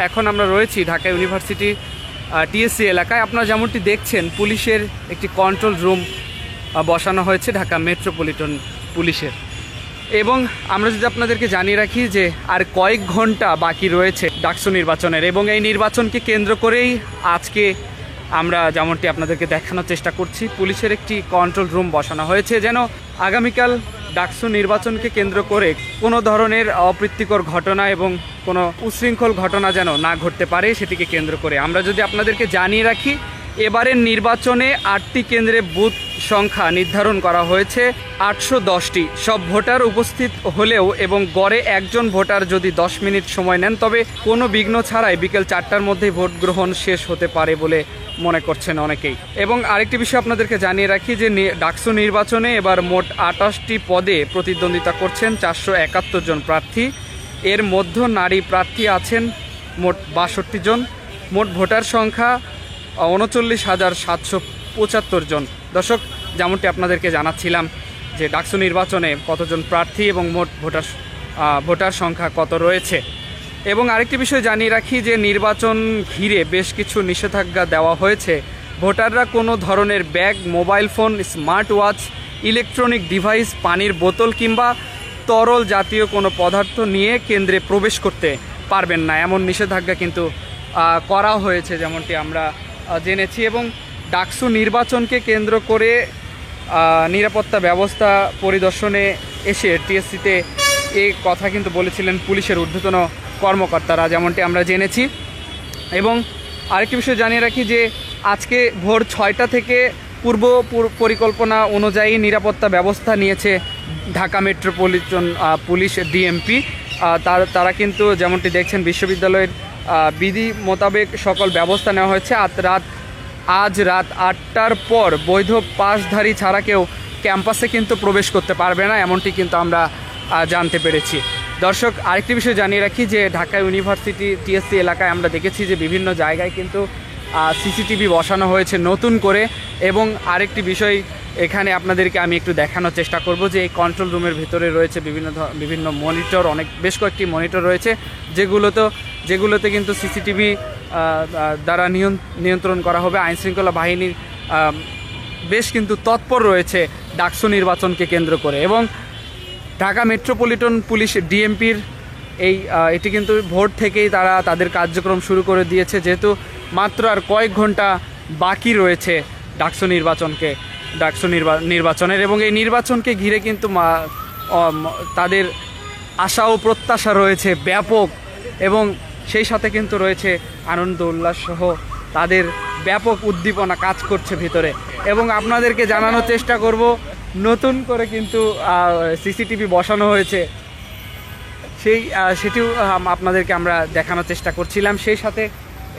এখন আমরা রয়েছি ঢাকা ইউনিভার্সিটি টিএসসি এলাকায়। আপনারা যেমনটি দেখছেন পুলিশের একটি কন্ট্রোল রুম বসানো হয়েছে ঢাকা মেট্রোপলিটন পুলিশের। এবং আমরা যদি আপনাদেরকে জানিয়ে রাখি যে আর কয়েক ঘন্টা বাকি রয়েছে ডাকসু নির্বাচনের, এবং এই নির্বাচনকে কেন্দ্র করেই আজকে আমরা যেমনটি আপনাদেরকে দেখানোর চেষ্টা করছি পুলিশের একটি কন্ট্রোল রুম বসানো হয়েছে, যেন আগামীকাল ডাকসু নির্বাচনকে কেন্দ্র করে কোনো ধরনের অপ্রীতিকর ঘটনা এবং কোনো উচ্ছৃঙ্খল ঘটনা যেন না ঘটতে পারে সেটিকে কেন্দ্র করে। আমরা যদি আপনাদেরকে জানিয়ে রাখি এবারের নির্বাচনে 8টি কেন্দ্রে বুথ সংখ্যা নির্ধারণ করা হয়েছে 810টি। সব ভোটার উপস্থিত হলেও এবং গড়ে একজন ভোটার যদি 10 মিনিট সময় নেন তবে কোনো বিঘ্ন ছাড়াই বিকেল 4টার মধ্যেই ভোট গ্রহণ শেষ হতে পারে বলে মনে করছেন অনেকেই। এবং আরেকটি বিষয় আপনাদেরকে জানিয়ে রাখি যে ডাকসু নির্বাচনে এবার মোট 28টি পদে প্রতিদ্বন্দ্বিতা করছেন 471 জন প্রার্থী। এর মধ্যে নারী প্রার্থী আছেন মোট 62 জন। মোট ভোটার সংখ্যা 39,775 জন। দর্শক, যেমনটি আপনাদেরকে জানাচ্ছিলাম যে ডাকসু নির্বাচনে কতজন প্রার্থী এবং মোট ভোটার সংখ্যা কত রয়েছে। এবং আরেকটি বিষয় জানিয়ে রাখি যে নির্বাচন ঘিরে বেশ কিছু নিষেধাজ্ঞা দেওয়া হয়েছে। ভোটাররা কোনো ধরনের bag, mobile phone, smart watch, electronic device, পানির বোতল কিংবা তরল জাতীয় কোনো পদার্থ নিয়ে কেন্দ্রে প্রবেশ করতে পারবেন না, এমন নিষেধাজ্ঞা কিন্তু করা হয়েছে যেমনটি আমরা জেনেছি। এবং ডাকসু নির্বাচনকে কেন্দ্র করে নিরাপত্তা ব্যবস্থা পরিদর্শনে এসে টিএসসিতে এই কথা কিন্তু বলেছিলেন পুলিশের ঊর্ধ্বতন কর্মকর্তারা, যেমনটি আমরা জেনেছি। এবং আরেকটি বিষয় জানিয়ে রাখি যে আজকে ভোর 6টা থেকে পূর্ব পরিকল্পনা অনুযায়ী নিরাপত্তা ব্যবস্থা নিয়েছে ঢাকা মেট্রোপলিটন পুলিশ ডিএমপি। তারা কিন্তু যেমনটি দেখছেন বিশ্ববিদ্যালয়ের বিধি মোতাবেক সকল ব্যবস্থা নেওয়া হয়েছে। আজ রাত 8টার পর বৈধ পাসধারী ছাড়া কেউ ক্যাম্পাসে কিন্তু প্রবেশ করতে পারবে না, এমনটি কিন্তু আমরা জানতে পেরেছি। দর্শক, আরেকটি বিষয় জানিয়ে রাখি যে ঢাকা ইউনিভার্সিটি টিএসসি এলাকায় আমরা দেখেছি যে বিভিন্ন জায়গায় কিন্তু সিসিটিভি বসানো হয়েছে নতুন করে। এবং আরেকটি বিষয় এখানে আপনাদেরকে আমি একটু দেখানোর চেষ্টা করব যে এই কন্ট্রোল রুমের ভিতরে রয়েছে বিভিন্ন মনিটর, বেশ কয়েকটি মনিটর রয়েছে যেগুলোতে কিন্তু সিসিটিভি দ্বারা নিয়ন্ত্রণ করা হবে। আইনশৃঙ্খলা বাহিনীর বেশ কিন্তু তৎপর রয়েছে ডাকসু নির্বাচনকে কেন্দ্র করে। এবং ঢাকা মেট্রোপলিটন পুলিশ ডিএমপির এটি কিন্তু ভোর থেকেই তারা তাদের কার্যক্রম শুরু করে দিয়েছে, যেহেতু মাত্র আর কয়েক ঘন্টা বাকি রয়েছে ডাকসু নির্বাচনের। এবং এই নির্বাচনকে ঘিরে কিন্তু তাদের আশা ও প্রত্যাশা রয়েছে ব্যাপক, এবং সেই সাথে কিন্তু রয়েছে আনন্দ উল্লাস সহ তাদের ব্যাপক উদ্দীপনা কাজ করছে ভিতরে। এবং আপনাদেরকে জানানোর চেষ্টা করব নতুন করে কিন্তু সিসিটিভি বসানো হয়েছে, সেটিও আপনাদেরকে আমরা দেখানোর চেষ্টা করছিলাম। সেই সাথে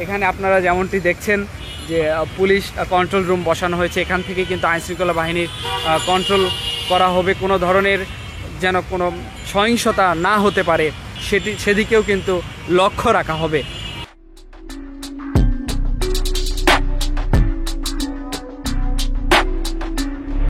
এখানে আপনারা যেমনটি দেখছেন যে পুলিশ কন্ট্রোল রুম বসানো হয়েছে, এখান থেকে কিন্তু আইনশৃঙ্খলা বাহিনীর কন্ট্রোল করা হবে, কোনো ধরনের যেন কোনো সহিংসতা না হতে পারে সেদিকেও কিন্তু লক্ষ্য রাখা হবে।